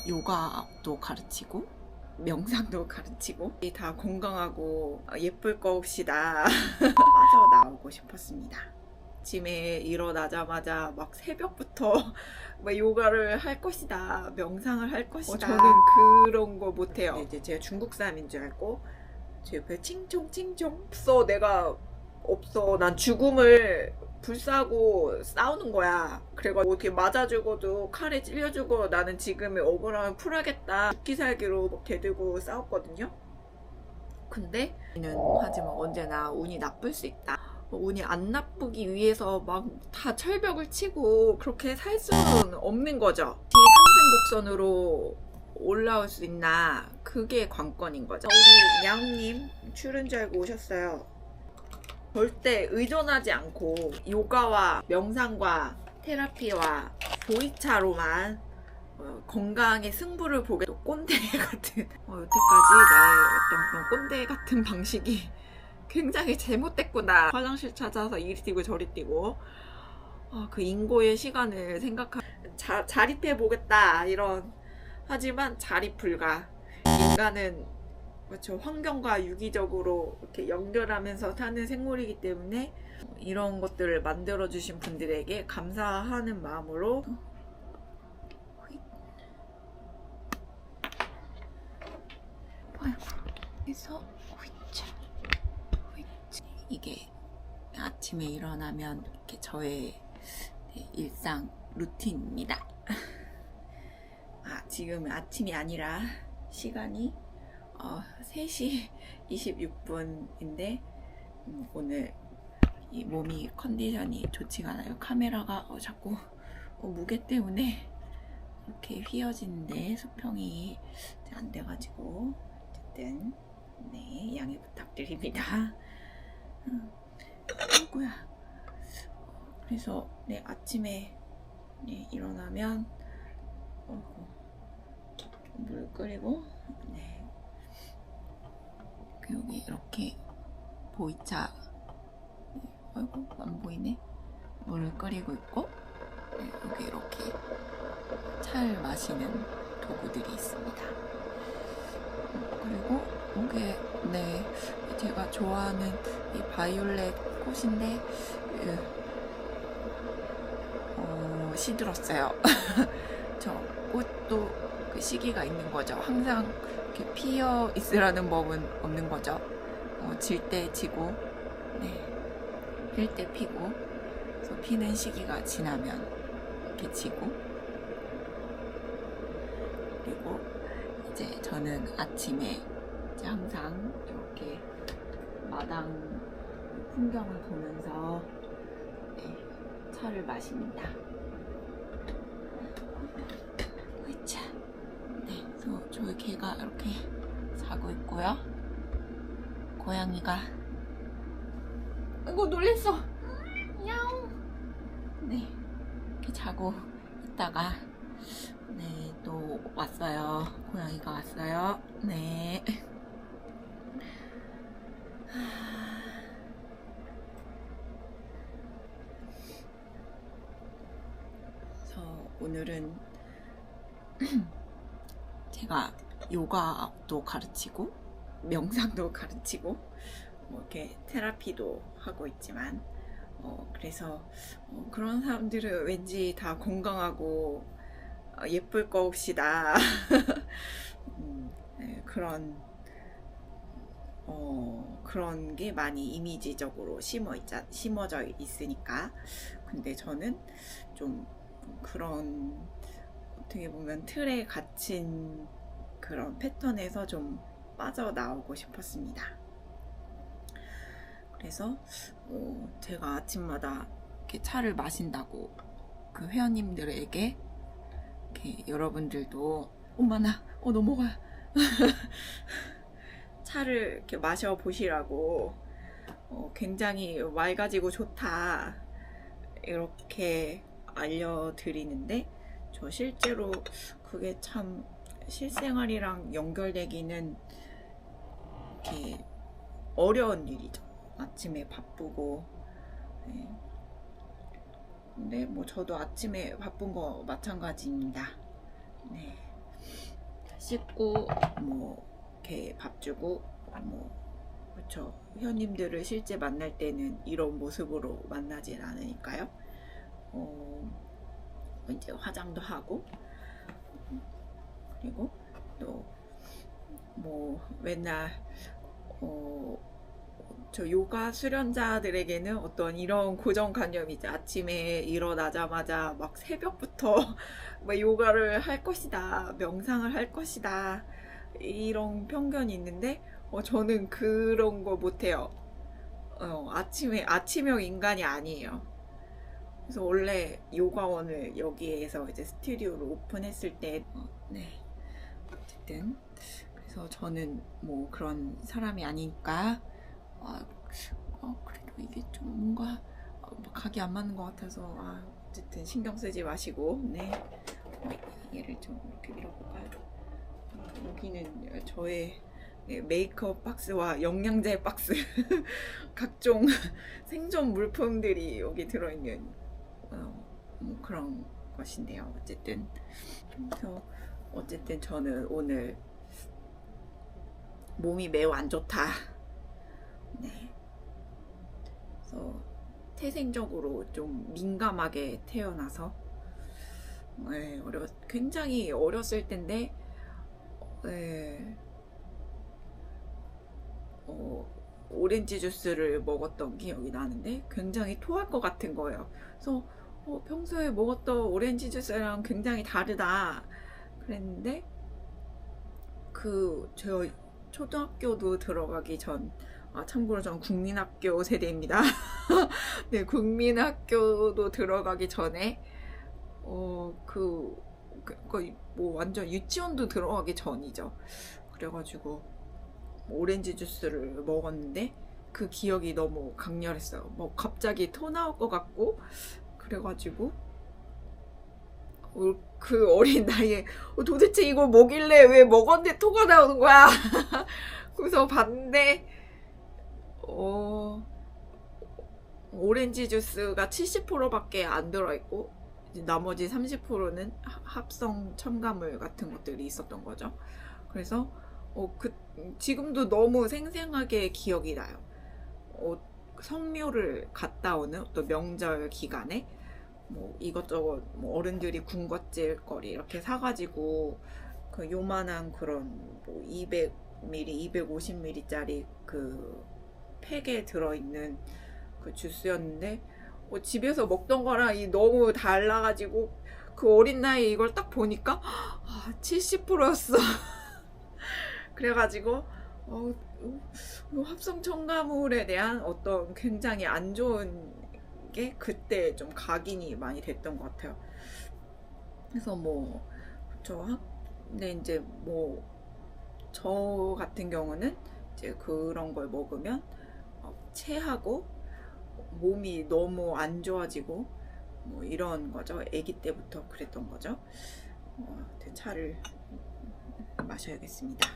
요가도 가르치고 명상도 가르치고 다 건강하고 예쁠 거 없이 다 빠져나오고 싶었습니다. 아침에 일어나자마자 막 새벽부터 막 요가를 할 것이다, 명상을 할 것이다. 저는 그런 거 못해요. 이제 제가 중국 사람인 줄 알고 제 옆에 칭총칭총 없어, 내가 없어, 난 죽음을 불사하고 싸우는 거야. 그래가지고 이렇게 맞아 죽어도 칼에 찔려 죽어 나는 지금의 억울함을 풀하겠다, 죽기 살기로 막 대들고 싸웠거든요. 근데 하지만 언제나 운이 나쁠 수 있다, 운이 안 나쁘기 위해서 막 다 철벽을 치고 그렇게 살 수는 없는 거죠. 상승 곡선으로 올라올 수 있나, 그게 관건인 거죠. 우리 야옹님 출연 줄 알고 오셨어요. 절대 의존하지 않고 요가와 명상과 테라피와 보이차로만 건강의 승부를 보게. 또 꼰대 같은 여태까지 나의 어떤 그런 꼰대 같은 방식이 굉장히 잘못됐구나. 화장실 찾아서 이리 뛰고 저리 뛰고 그 인고의 시간을 생각하면 자립해 보겠다 이런. 하지만 자립 불가. 인간은 그렇죠, 환경과 유기적으로 이렇게 연결하면서 사는 생물이기 때문에 이런 것들을 만들어 주신 분들에게 감사하는 마음으로 그래서 이게 아침에 일어나면 이렇게 저의 일상 루틴입니다. 지금 아침이 아니라 시간이 3시 26분인데 오늘 이 몸이 컨디션이 좋지가 않아요. 카메라가 자꾸 무게 때문에 이렇게 휘어지는데 수평이 안 돼가지고 어쨌든 네, 양해 부탁드립니다. 아이고야. 그래서 네, 아침에 네, 일어나면 물 끓이고 네, 여기 이렇게 보이차, 아이고 안 보이네, 물을 끓이고 있고 네, 여기 이렇게 차를 마시는 도구들이 있습니다. 그리고 이게 네, 제가 좋아하는 이 바이올렛 꽃인데 시들었어요. 저 꽃도 그 시기가 있는 거죠. 항상 이렇게 피어 있으라는 법은 없는 거죠. 질 때 지고 네, 필 때 피고, 그래서 피는 시기가 지나면 이렇게 지고. 그리고 이제 저는 아침에 이제 항상 이렇게 마당 풍경을 보면서 네, 차를 마십니다. 으차. 네, 그래서 저희 개가 이렇게 자고 있고요. 고양이가 아이고 놀랬어. 야옹. 네, 이렇게 자고 있다가 네, 또 왔어요. 고양이가 왔어요. 네. 그래서 오늘은 제가 요가도 가르치고 명상도 가르치고 이렇게 테라피도 하고 있지만 그래서 그런 사람들은 왠지 다 건강하고 예쁠 거 없이 다 네, 그런 게 많이 이미지적으로 심어져 있으니까. 근데 저는 좀 그런 어떻게 보면 틀에 갇힌 그런 패턴에서 좀 빠져나오고 싶었습니다. 그래서 제가 아침마다 이렇게 차를 마신다고 그 회원님들에게 이렇게 여러분들도 엄마나 넘어가 차를 이렇게 마셔 보시라고 굉장히 맑아지고 좋다 이렇게 알려드리는데, 저 실제로 그게 참 실생활이랑 연결되기는 이렇게 어려운 일이죠. 아침에 바쁘고. 네. 근데 뭐 저도 아침에 바쁜 거 마찬가지입니다. 네. 씻고 뭐 이렇게 밥 주고 그렇죠. 회원님들을 실제 만날 때는 이런 모습으로 만나질 않으니까요. 이제 화장도 하고 그리고 또 뭐 맨날 저 요가 수련자들에게는 어떤 이런 고정관념이 이제 아침에 일어나자마자 막 새벽부터 막 요가를 할 것이다, 명상을 할 것이다, 이런 편견이 있는데 저는 그런 거 못해요. 아침형 인간이 아니에요. 그래서 원래 요가원을 여기에서 이제 스튜디오를 오픈했을 때 네, 어쨌든 그래서 저는 뭐 그런 사람이 아니니까 그래도 이게 좀 뭔가 각이 안 맞는 것 같아서 어쨌든 신경 쓰지 마시고 네, 얘를 좀 이렇게 밀어볼까요? 여기는 저의 메이크업 박스와 영양제 박스 각종 생존 물품들이 여기 들어있는 뭐 그런 것인데요. 어쨌든 그래서 어쨌든 저는 오늘 몸이 매우 안 좋다. 네. 그래서 태생적으로 좀 민감하게 태어나서 네, 굉장히 어렸을 때인데 네, 오렌지 주스를 먹었던 기억이 나는데 굉장히 토할 것 같은 거예요. 그래서 평소에 먹었던 오렌지 주스랑 굉장히 다르다 그랬는데 저 초등학교도 들어가기 전 참고로 전 국민학교 세대입니다. 네, 국민학교도 들어가기 전에 뭐 완전 유치원도 들어가기 전이죠. 그래가지고 오렌지 주스를 먹었는데 그 기억이 너무 강렬했어요. 뭐 갑자기 토 나올 것 같고 그래가지고 그 어린 나이에 도대체 이걸 뭐길래 왜 먹었는데 토가 나오는 거야. 그래서 봤는데 오렌지 주스가 70%밖에 안 들어있고 나머지 30%는 합성 첨가물 같은 것들이 있었던 거죠. 그래서 지금도 너무 생생하게 기억이 나요. 성묘를 갔다 오는 또 명절 기간에 뭐 이것저것 뭐 어른들이 군것질 거리 이렇게 사가지고 그 요만한 그런 뭐 200ml, 250ml짜리 그 팩에 들어있는 그 주스였는데 집에서 먹던 거랑 너무 달라가지고 그 어린 나이에 이걸 딱 보니까 70%였어. 그래가지고 합성 첨가물에 대한 어떤 굉장히 안 좋은 게 그때 좀 각인이 많이 됐던 것 같아요. 그래서 뭐 근데 이제 뭐 저 같은 경우는 이제 그런 걸 먹으면 체하고 몸이 너무 안 좋아지고 뭐 이런 거죠. 아기 때부터 그랬던 거죠. 차를 마셔야겠습니다.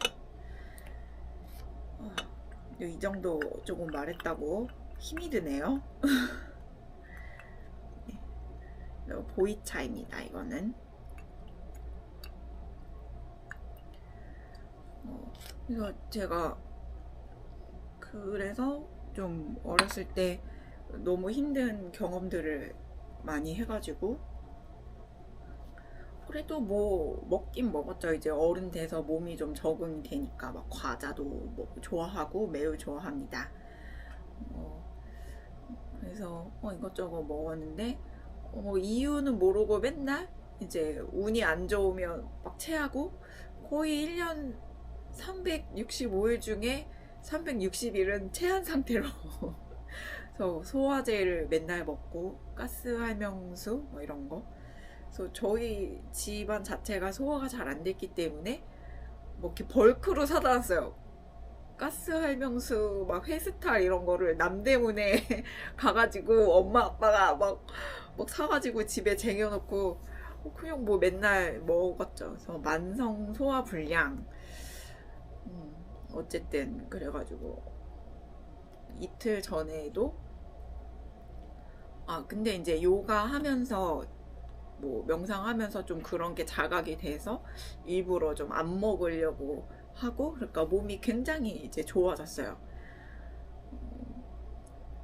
이 정도 조금 말했다고 힘이 드네요. 보이차입니다. 이거는 그래서 제가 그래서 좀 어렸을 때 너무 힘든 경험들을 많이 해가지고 그래도 뭐 먹긴 먹었죠. 이제 어른 돼서 몸이 좀 적응이 되니까 막 과자도 뭐 좋아하고 매우 좋아합니다. 그래서 이것저것 먹었는데 이유는 모르고 맨날 이제 운이 안 좋으면 막 체하고 거의 1년 365일 중에 360일은 체한 상태로 그래서 소화제를 맨날 먹고 가스 활명수 뭐 이런 거. 그래서 저희 집안 자체가 소화가 잘 안 됐기 때문에 뭐 이렇게 벌크로 사다 놨어요. 가스 활명수 막 회스탈 이런 거를 남대문에 가가지고 엄마 아빠가 막 사가지고 집에 쟁여놓고 그냥 뭐 맨날 먹었죠. 그래서 만성 소화 불량. 어쨌든 그래가지고 이틀 전에도 근데 이제 요가 하면서 뭐 명상하면서 좀 그런 게 자각이 돼서 일부러 좀 안 먹으려고 하고, 그러니까 몸이 굉장히 이제 좋아졌어요.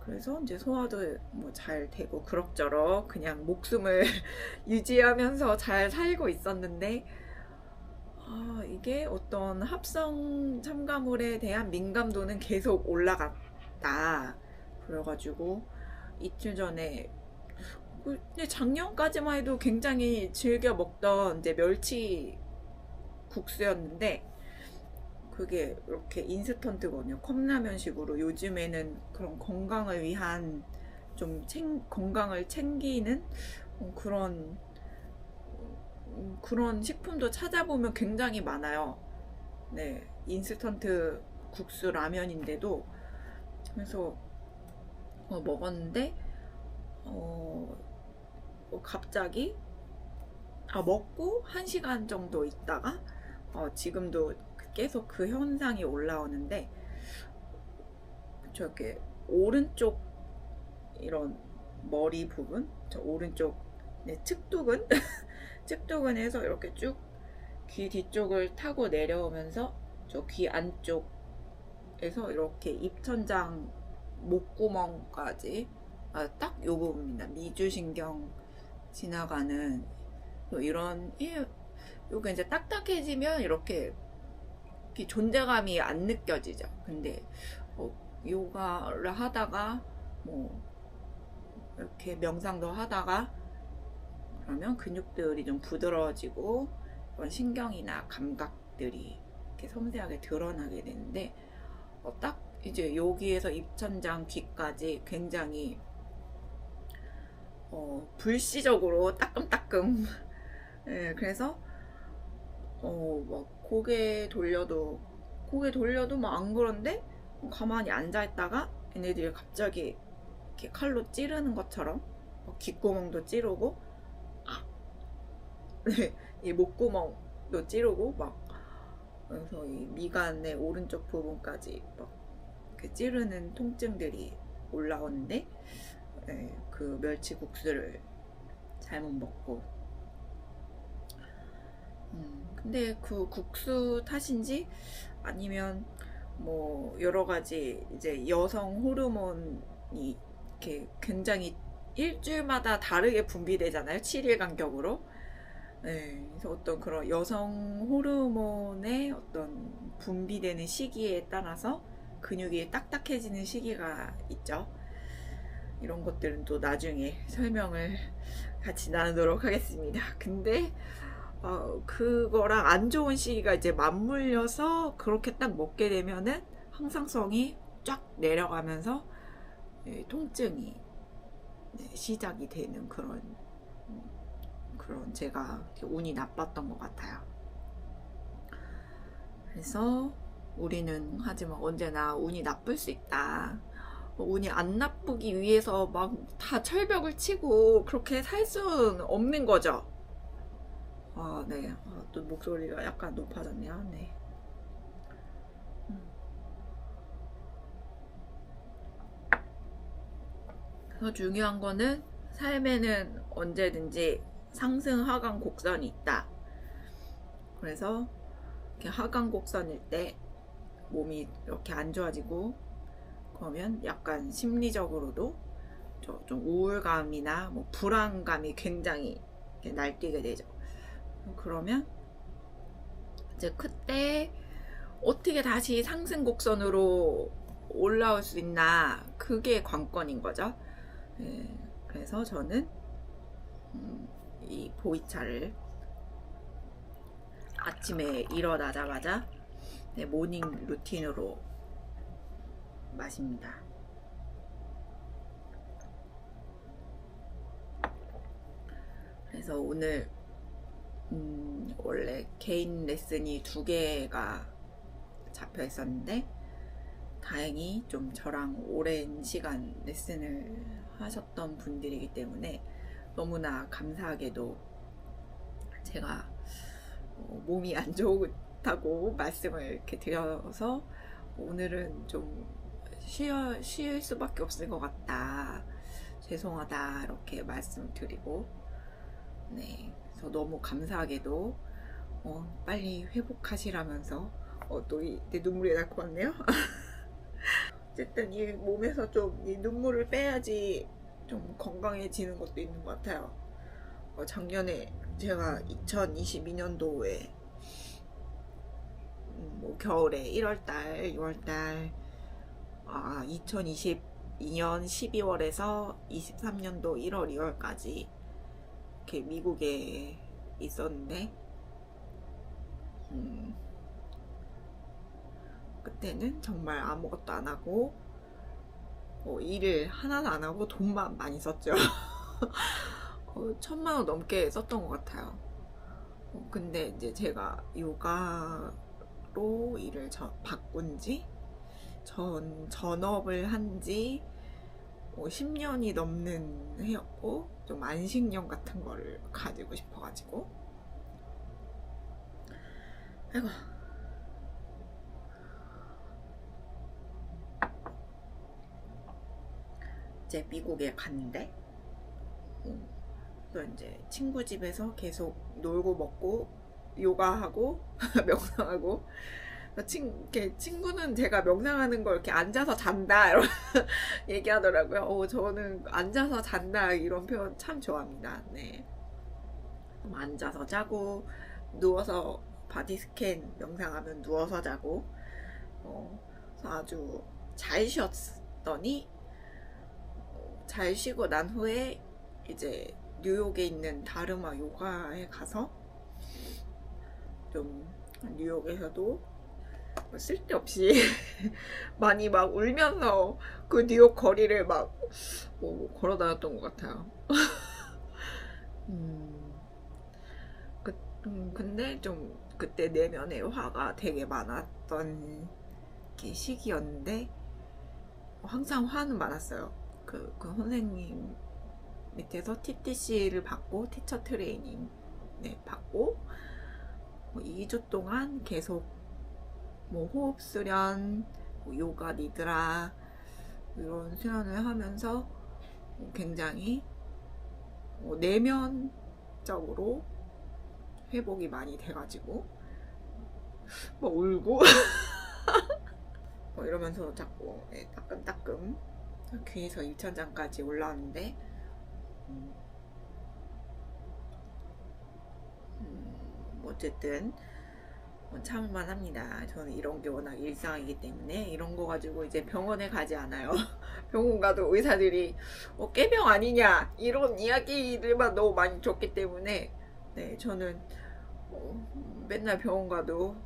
그래서 이제 소화도 뭐 잘 되고 그럭저럭 그냥 목숨을 유지하면서 잘 살고 있었는데, 이게 어떤 합성 첨가물에 대한 민감도는 계속 올라갔다. 그래가지고 이틀 전에, 근데 작년까지만 해도 굉장히 즐겨 먹던 이제 멸치 국수였는데, 그게 이렇게 인스턴트거든요. 컵라면식으로. 요즘에는 그런 건강을 위한 좀 건강을 챙기는 그런 식품도 찾아보면 굉장히 많아요. 네, 인스턴트 국수 라면인데도. 그래서 먹었는데 갑자기 먹고 1시간 정도 있다가 지금도 계속 그 현상이 올라오는데, 저렇게 오른쪽 이런 머리 부분, 저 오른쪽 측두근 측두근에서 이렇게 쭉 귀 뒤쪽을 타고 내려오면서 저 귀 안쪽에서 이렇게 입천장 목구멍까지, 딱 요 부분입니다. 미주신경 지나가는 이런, 요게 이제 딱딱해지면 이렇게 존재감이 안 느껴지죠. 근데 요가를 하다가 뭐 이렇게 명상도 하다가 그러면 근육들이 좀 부드러워지고 그런 신경이나 감각들이 이렇게 섬세하게 드러나게 되는데, 딱 이제 여기에서 입천장 귀까지 굉장히 불시적으로 따끔따끔. 네, 그래서 막 고개 돌려도 막 안 그런데, 가만히 앉아있다가 얘네들이 갑자기 이렇게 칼로 찌르는 것처럼 귓구멍도 찌르고, 네, 이 목구멍도 찌르고 막, 그래서 이 미간의 오른쪽 부분까지 막 이렇게 찌르는 통증들이 올라오는데, 네, 그 멸치국수를 잘못 먹고. 근데 그 국수 탓인지 아니면 뭐 여러 가지 이제 여성 호르몬이 이렇게 굉장히 일주일마다 다르게 분비되잖아요. 7일 간격으로. 네, 그래서 어떤 그런 여성 호르몬의 어떤 분비되는 시기에 따라서 근육이 딱딱해지는 시기가 있죠. 이런 것들은 또 나중에 설명을 같이 나누도록 하겠습니다. 근데 그거랑 안 좋은 시기가 이제 맞물려서 그렇게 딱 먹게 되면은 항상성이 쫙 내려가면서 통증이 시작이 되는 그런 제가 운이 나빴던 것 같아요. 그래서 우리는 하지만 언제나 운이 나쁠 수 있다. 운이 안 나쁘기 위해서 막 다 철벽을 치고 그렇게 살 수는 없는 거죠. 네. 또 목소리가 약간 높아졌네요. 네. 그래서 중요한 거는 삶에는 언제든지 상승 하강 곡선이 있다. 그래서 이렇게 하강 곡선일 때 몸이 이렇게 안 좋아지고 그러면 약간 심리적으로도 좀 우울감이나 뭐 불안감이 굉장히 날뛰게 되죠. 그러면 이제 그때 어떻게 다시 상승 곡선으로 올라올 수 있나, 그게 관건인 거죠. 네, 그래서 저는 이 보이차를 아침에 일어나자마자 모닝 루틴으로 마십니다. 그래서 오늘 원래 개인 레슨이 2개가 잡혀 있었는데, 다행히 좀 저랑 오랜 시간 레슨을 하셨던 분들이기 때문에 너무나 감사하게도 제가 몸이 안 좋다고 말씀을 이렇게 드려서 오늘은 좀 쉴 수밖에 없을 것 같다, 죄송하다, 이렇게 말씀드리고, 네, 그래서 너무 감사하게도 빨리 회복하시라면서 또 내 눈물이 날 것 같네요. 어쨌든 이 몸에서 좀 이 눈물을 빼야지 좀 건강해지는 것도 있는 것 같아요. 작년에 제가 2022년도에 뭐 겨울에 1월달, 6월달 2022년 12월에서 23년도 1월, 2월까지 이렇게 미국에 있었는데 그때는 정말 아무것도 안 하고 일을 하나도 안 하고 돈만 많이 썼죠. 1,000만 원 넘게 썼던 것 같아요. 근데 이제 제가 요가로 일을 바꾼 지 전업을 한 지 10년이 넘는 해였고, 좀 안식년 같은 거를 가지고 싶어가지고. 아이고. 이제 미국에 갔는데, 또 이제 친구 집에서 계속 놀고 먹고 요가하고 명상하고. 친구는 제가 명상하는 걸 이렇게 앉아서 잔다 이런 얘기하더라고요. 저는 앉아서 잔다 이런 표현 참 좋아합니다. 네. 앉아서 자고 누워서 바디 스캔 명상하면 누워서 자고. 그래서 아주 잘 쉬었더니 잘 쉬고 난 후에 이제 뉴욕에 있는 다르마 요가에 가서 좀 뉴욕에서도 쓸데없이 많이 막 울면서 그 뉴욕 거리를 막 걸어 다녔던 것 같아요. 근데 좀 그때 내면에 화가 되게 많았던 게 시기였는데 항상 화는 많았어요. 그 선생님 밑에서 TTC를 받고 티처 트레이닝 받고 2주 동안 계속 호흡 수련, 요가 니드라 이런 수련을 하면서 굉장히 내면적으로 회복이 많이 돼가지고 울고 이러면서 자꾸 따끔따끔 귀에서 입천장까지 올라왔는데 어쨌든 참을만 합니다. 저는 이런 게 워낙 일상이기 때문에 이런 거 가지고 이제 병원에 가지 않아요. 병원 가도 의사들이 깨병 아니냐 이런 이야기들만 너무 많이 줬기 때문에 네, 저는 맨날 병원 가도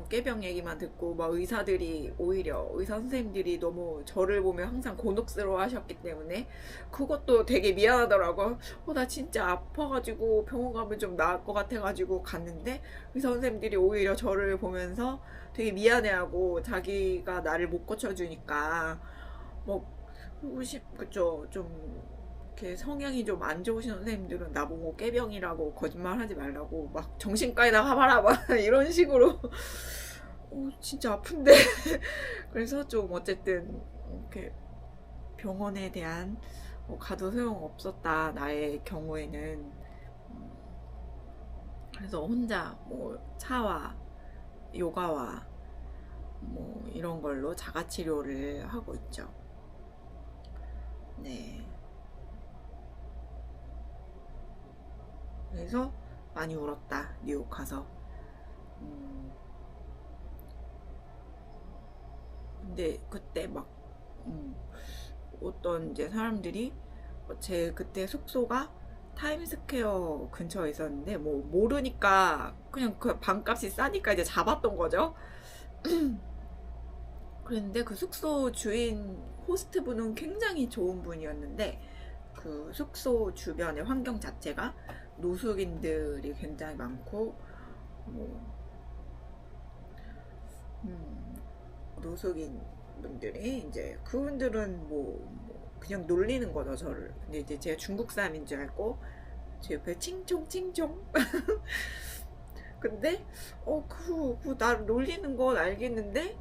깨병 얘기만 듣고 막 의사들이 오히려 의사 선생님들이 너무 저를 보면 항상 곤혹스러워 하셨기 때문에 그것도 되게 미안하더라고요. 나 진짜 아파가지고 병원 가면 좀 나을 것 같아가지고 갔는데 의사 선생님들이 오히려 저를 보면서 되게 미안해하고 자기가 나를 못 고쳐주니까 그쵸, 좀 이렇게 성향이 좀 안 좋으신 선생님들은 나보고 깨병이라고 거짓말하지 말라고 막 정신과에다 가봐라 막 이런 식으로 진짜 아픈데 그래서 좀 어쨌든 이렇게 병원에 대한 가도 소용없었다 나의 경우에는. 그래서 혼자 차와 요가와 이런 걸로 자가치료를 하고 있죠. 네. 그래서 많이 울었다 뉴욕 가서. 근데 그때 막 어떤 이제 사람들이 제 그때 숙소가 타임스퀘어 근처에 있었는데 모르니까 그냥 그 방값이 싸니까 이제 잡았던 거죠. 그랬는데 그 숙소 주인 호스트분은 굉장히 좋은 분이었는데 그 숙소 주변의 환경 자체가 노숙인들이 굉장히 많고 노숙인 분들이 이제 그분들은 그냥 놀리는 거죠 저를. 근데 이제 제가 중국 사람인 줄 알고 제 옆에 칭총 근데 나를 놀리는 건 알겠는데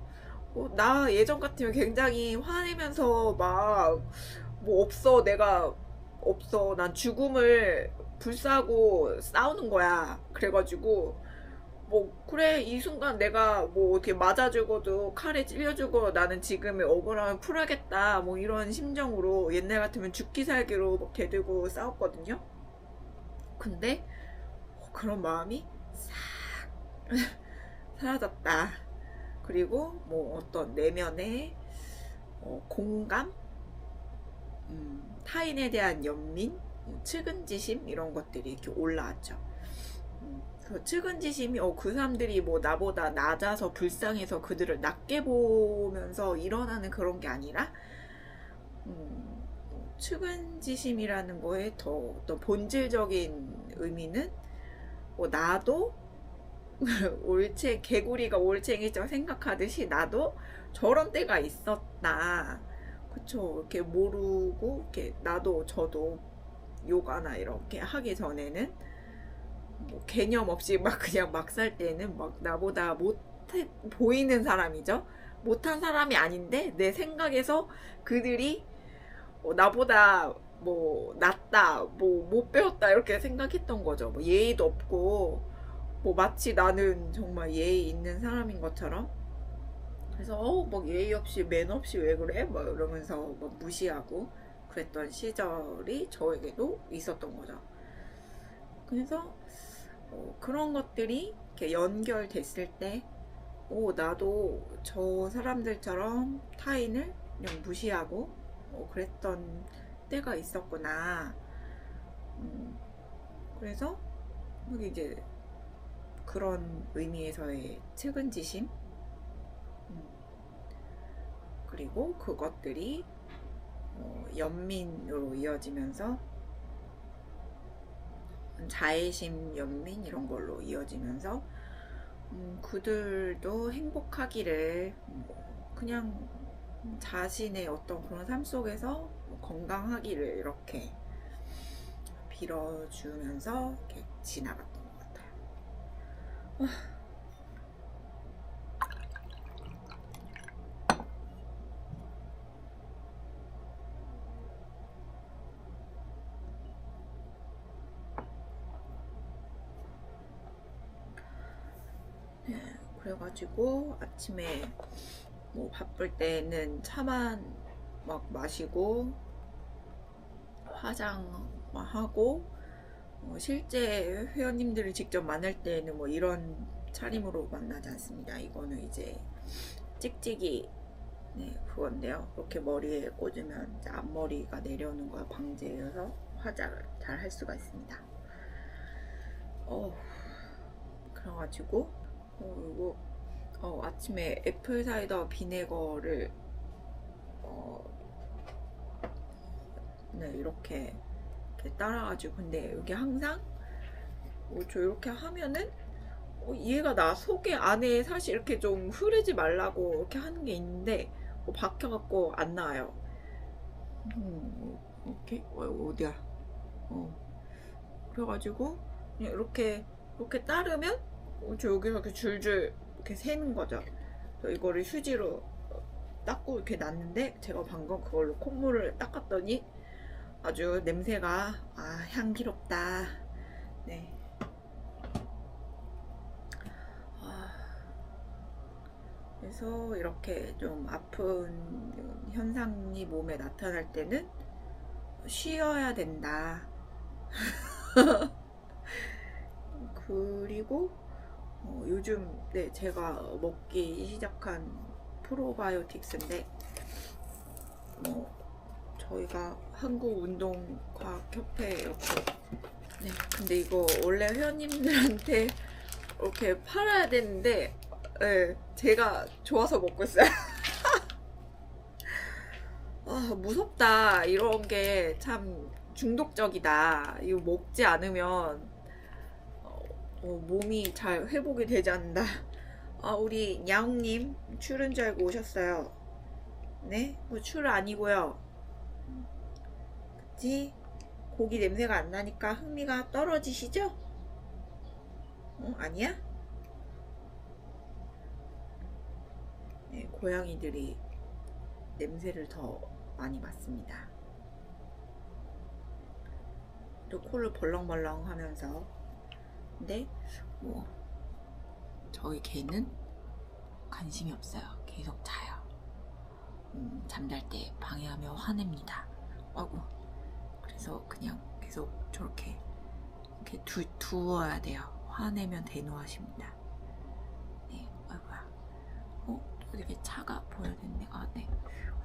나 예전 같으면 굉장히 화내면서 막 없어, 내가 없어, 난 죽음을 불사고 싸우는 거야. 그래가지고 뭐 그래 이 순간 내가 뭐 어떻게 맞아 죽어도 칼에 찔려 죽어 나는 지금의 억울함을 풀어야겠다 뭐 이런 심정으로 옛날 같으면 죽기 살기로 막 대들고 싸웠거든요. 근데 그런 마음이 싹 사라졌다. 그리고 뭐 어떤 내면의 공감, 타인에 대한 연민, 측은지심 이런 것들이 이렇게 올라왔죠. 그 측은지심이 그 사람들이 뭐 나보다 낮아서 불쌍해서 그들을 낮게 보면서 일어나는 그런 게 아니라 측은지심이라는 거에 더 본질적인 의미는 나도 개구리가 올챙이죠 생각하듯이 나도 저런 때가 있었다. 그쵸. 이렇게 모르고 이렇게 나도 저도 요가나 이렇게 하기 전에는 뭐 개념 없이 막 그냥 막 살 때는 막 나보다 못해 보이는 사람이죠. 못한 사람이 아닌데 내 생각에서 그들이 나보다 뭐 낫다, 뭐 못 배웠다 이렇게 생각했던 거죠. 뭐 예의도 없고 뭐 마치 나는 정말 예의 있는 사람인 것처럼. 그래서 막 예의 없이 매너 없이 왜 그래? 막 이러면서 막 무시하고 그랬던 시절이 저에게도 있었던 거죠. 그래서 그런 것들이 이렇게 연결됐을 때 나도 저 사람들처럼 타인을 그냥 무시하고 그랬던 때가 있었구나. 그래서 이제 그런 의미에서의 측은지심, 그리고 그것들이 연민으로 이어지면서 자애심, 연민 이런 걸로 이어지면서 그들도 행복하기를 그냥 자신의 어떤 그런 삶 속에서 건강하기를 이렇게 빌어주면서 이렇게 지나갔던 것 같아요. 그래가지고 아침에 뭐 바쁠 때는 차만 막 마시고 화장만 하고 실제 회원님들을 직접 만날 때는 뭐 이런 차림으로 만나지 않습니다. 이거는 이제 찍찍이 그건데요. 이렇게 머리에 꽂으면 이제 앞머리가 내려오는 걸 방지해서 화장을 잘 할 수가 있습니다. 그래가지고 이거 아침에 애플 사이더 비네거를 이렇게 따라가지고 근데 여기 항상 저 이렇게 하면은 얘가 나 속에 안에 사실 이렇게 좀 흐르지 말라고 이렇게 하는 게 있는데 박혀갖고 안 나와요. 이렇게 어디야? 그래가지고 그냥 이렇게 따르면 저 여기서 이렇게 줄줄 이렇게 새는 거죠. 그래서 이거를 휴지로 닦고 이렇게 놨는데 제가 방금 그걸로 콧물을 닦았더니 아주 냄새가 향기롭다. 네. 그래서 이렇게 좀 아픈 현상이 몸에 나타날 때는 쉬어야 된다. 그리고 요즘 제가 먹기 시작한 프로바이오틱스인데 저희가 한국운동과학협회 이렇게 근데 이거 원래 회원님들한테 이렇게 팔아야 되는데 제가 좋아서 먹고 있어요. 무섭다. 이런 게 참 중독적이다. 이거 먹지 않으면 몸이 잘 회복이 되지 않는다. 우리 야옹님 출은 줄 알고 오셨어요. 네? 출 아니고요. 그치? 고기 냄새가 안 나니까 흥미가 떨어지시죠? 아니야? 네, 고양이들이 냄새를 더 많이 맡습니다. 또 코를 벌렁벌렁 하면서. 근데 뭐 저희 개는 관심이 없어요. 계속 자요. 잠잘 때 방해하며 화냅니다. 아이고. 그래서 그냥 계속 저렇게 이렇게 두어야 돼요. 화내면 대노하십니다. 네, 아이고야. 또 이렇게 차가 보여야 되는데, 아, 네.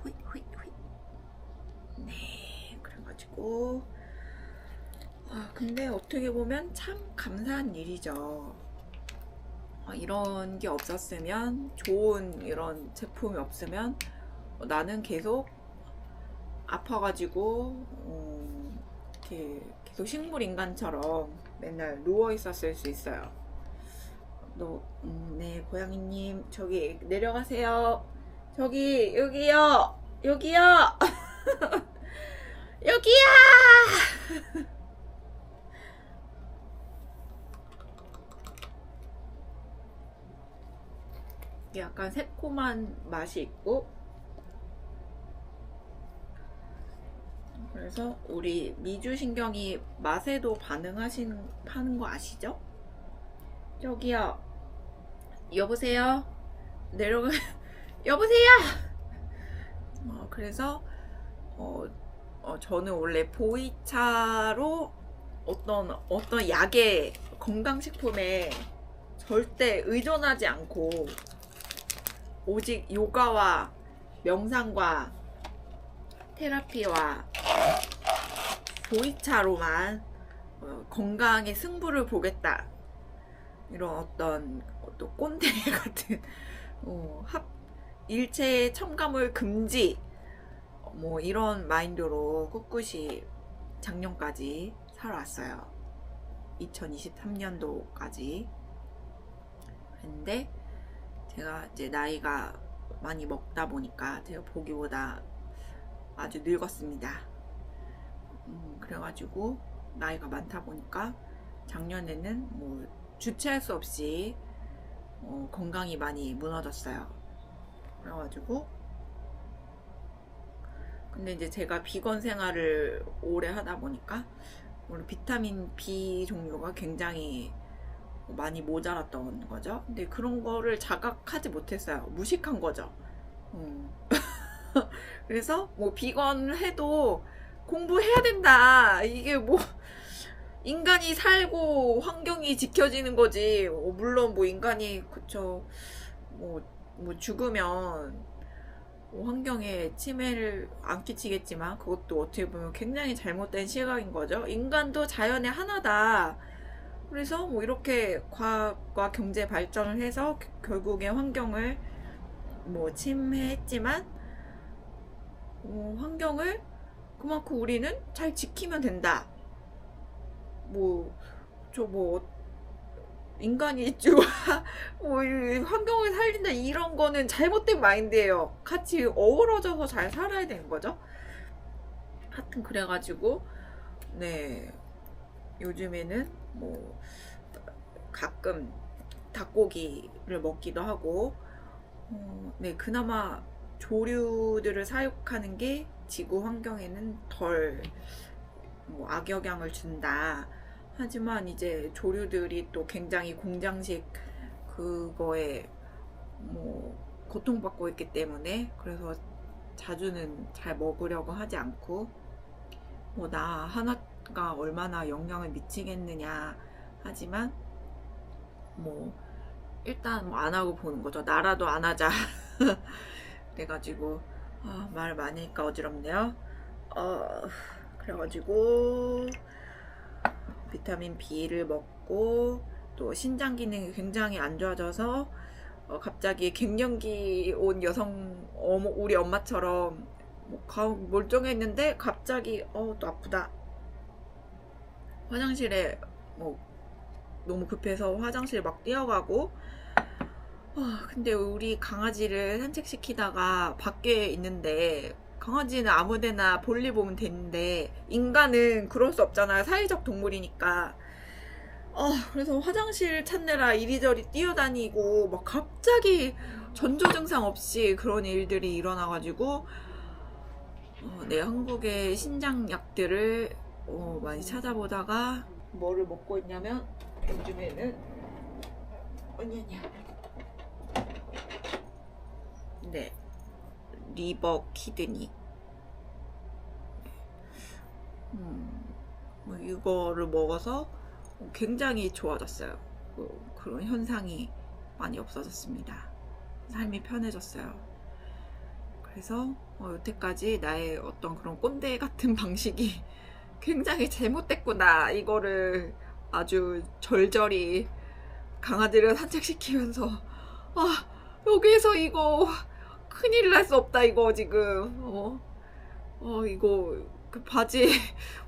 휘. 네, 그래가지고. 근데 어떻게 보면 참 감사한 일이죠. 이런 게 없었으면, 좋은 이런 제품이 없으면 나는 계속 아파가지고 이렇게 계속 식물인간처럼 맨날 누워 있었을 수 있어요. 네, 고양이님 저기 내려가세요. 저기 여기요. 여기야. 약간 새콤한 맛이 있고, 그래서 우리 미주신경이 맛에도 하는 거 아시죠? 저기요. 여보세요? 내려가. 여보세요? 그래서 저는 원래 보이차로 어떤 약에, 건강식품에 절대 의존하지 않고 오직 요가와 명상과 테라피와 보이차로만 건강의 승부를 보겠다, 이런 어떤 꼰대 같은 일체 첨가물 금지, 뭐 이런 마인드로 꿋꿋이 작년까지 살아왔어요. 2023년도까지. 근데 제가 이제 나이가 많이 먹다 보니까 제가 보기보다 아주 늙었습니다. 그래가지고 나이가 많다 보니까 작년에는 뭐 주체할 수 없이 건강이 많이 무너졌어요. 그래가지고 근데 이제 제가 비건 생활을 오래 하다 보니까 오늘 비타민 B 종류가 굉장히 많이 모자랐던 거죠. 근데 그런 거를 자각하지 못했어요. 무식한 거죠. 그래서 뭐 비건 해도 공부해야 된다. 이게 뭐 인간이 살고 환경이 지켜지는 거지. 물론 뭐 인간이 그쵸 뭐 죽으면 환경에 침해를 안 끼치겠지만 그것도 어떻게 보면 굉장히 잘못된 시각인 거죠. 인간도 자연의 하나다. 그래서 뭐 이렇게 과학과 경제 발전을 해서 결국에 환경을 뭐 침해했지만 환경을 그만큼 우리는 잘 지키면 된다. 인간이 뭐 환경을 살린다, 이런 거는 잘못된 마인드예요. 같이 어우러져서 잘 살아야 되는 거죠. 하여튼 그래가지고 네, 요즘에는 뭐 가끔 닭고기를 먹기도 하고, 네, 그나마 조류들을 사육하는 게 지구 환경에는 덜 뭐 악영향을 준다. 하지만 이제 조류들이 또 굉장히 공장식 그거에 뭐 고통받고 있기 때문에, 그래서 자주는 잘 먹으려고 하지 않고, 뭐 나 하나가 얼마나 영향을 미치겠느냐 하지만 뭐 일단 뭐 안 하고 보는 거죠. 나라도 안 하자. 그래가지고 말 많으니까 어지럽네요. 그래가지고 비타민 B를 먹고, 또 신장 기능이 굉장히 안 좋아져서 갑자기 갱년기 온 여성 우리 엄마처럼 뭐 멀쩡했는데 갑자기 또 아프다. 화장실에 뭐 너무 급해서 화장실 막 뛰어가고. 근데 우리 강아지를 산책시키다가 밖에 있는데, 강아지는 아무데나 볼일 보면 되는데 인간은 그럴 수 없잖아요. 사회적 동물이니까. 그래서 화장실 찾느라 이리저리 뛰어다니고 막 갑자기 전조증상 없이 그런 일들이 일어나가지고 네, 한국의 신장약들을 많이 찾아보다가 뭐를 먹고 있냐면 요즘에는 네, 리버 키드니 뭐 이거를 먹어서 굉장히 좋아졌어요. 그런 현상이 많이 없어졌습니다. 삶이 편해졌어요. 그래서 여태까지 나의 어떤 그런 꼰대 같은 방식이 굉장히 잘못됐구나, 이거를 아주 절절히 강아지를 산책시키면서 여기에서 이거 큰일 날 수 없다, 이거 지금 이거 그 바지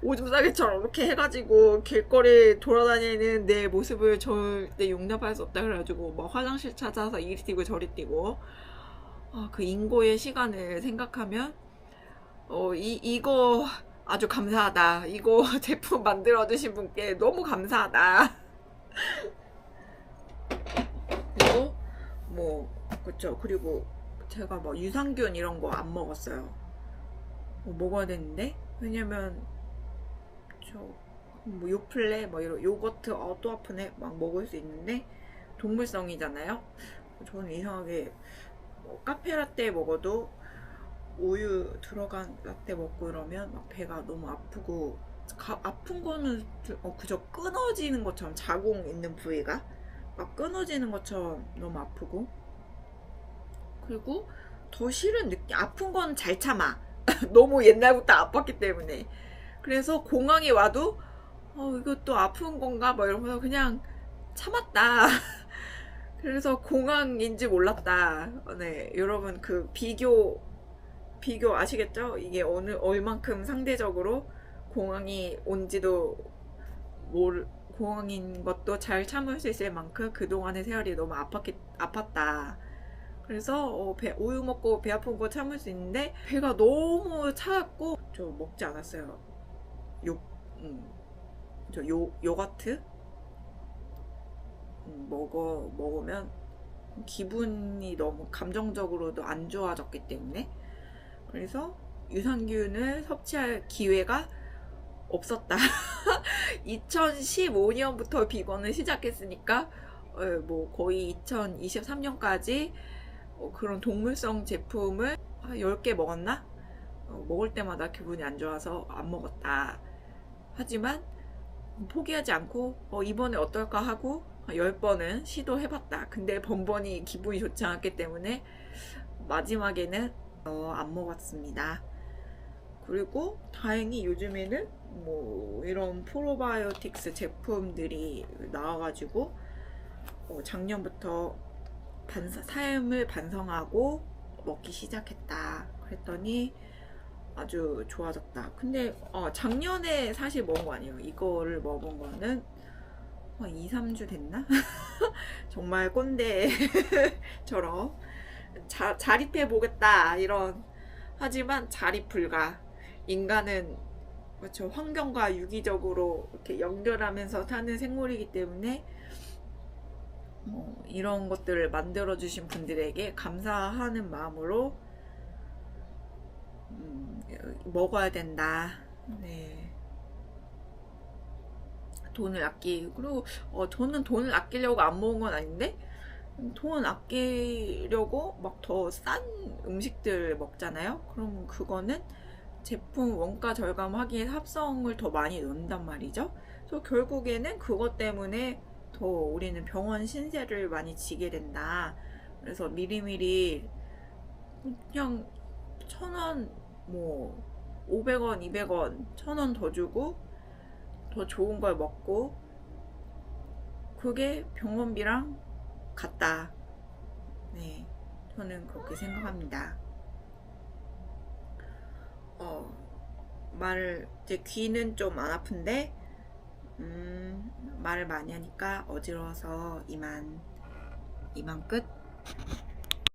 오줌 싸개처럼 이렇게 해가지고 길거리 돌아다니는 내 모습을 절대 용납할 수 없다 그래가지고 막 화장실 찾아서 이리 뛰고 저리 뛰고 그 인고의 시간을 생각하면 이거 아주 감사하다. 이거 제품 만들어주신 분께 너무 감사하다. 그리고 그쵸. 그리고 제가 뭐 유산균 이런 거 안 먹었어요. 먹어야 되는데, 왜냐면 요플레 이런 요거트 또 아프네 막 먹을 수 있는데 동물성이잖아요. 저는 이상하게 카페라떼 먹어도 우유 들어간 라떼 먹고 이러면 막 배가 너무 아프고, 아픈 거는 그저 끊어지는 것처럼, 자궁 있는 부위가 막 끊어지는 것처럼 너무 아프고, 그리고 더 싫은 느낌, 아픈 건 잘 참아. 너무 옛날부터 아팠기 때문에. 그래서 공항에 와도 이것도 아픈 건가 막 이러면서 그냥 참았다. 그래서 공항인지 몰랐다. 네, 여러분 그 비교 아시겠죠? 이게 얼만큼 상대적으로 공항이 온지도 공항인 것도 잘 참을 수 있을 만큼 그동안의 세월이 너무 아팠다. 그래서 우유 먹고 배 아픈 거 참을 수 있는데 배가 너무 차갑고 저 먹지 않았어요. 요거트 먹으면 기분이 너무 감정적으로도 안 좋아졌기 때문에, 그래서 유산균을 섭취할 기회가 없었다. 2015년부터 비건을 시작했으니까 거의 2023년까지 그런 동물성 제품을 10개 먹었나? 먹을 때마다 기분이 안 좋아서 안 먹었다. 하지만 포기하지 않고 이번에 어떨까 하고 10번은 시도해봤다. 근데 번번이 기분이 좋지 않았기 때문에 마지막에는 안 먹었습니다. 그리고 다행히 요즘에는 이런 프로바이오틱스 제품들이 나와가지고 작년부터 삶을 반성하고 먹기 시작했다. 그랬더니 아주 좋아졌다. 근데 작년에 사실 먹은 거 아니에요. 이거를 먹은 거는 2, 3주 됐나? 정말 꼰대처럼 자립해 보겠다 이런, 하지만 자립 불가. 인간은 그렇죠, 환경과 유기적으로 이렇게 연결하면서 사는 생물이기 때문에 이런 것들을 만들어 주신 분들에게 감사하는 마음으로 먹어야 된다. 네. 돈을 그리고 저는 돈을 아끼려고 안 먹은 건 아닌데, 돈 아끼려고 막 더 싼 음식들 먹잖아요. 그러면 그거는 제품 원가 절감하기에 합성을 더 많이 넣는단 말이죠. 그래서 결국에는 그것 때문에 더 우리는 병원 신세를 많이 지게 된다. 그래서 미리미리 그냥 1,000원 500원 200원 1,000원 더 주고 더 좋은 걸 먹고, 그게 병원비랑 같다. 네, 저는 그렇게 생각합니다. 이제 귀는 좀 안 아픈데 말을 많이 하니까 어지러워서 이만 끝.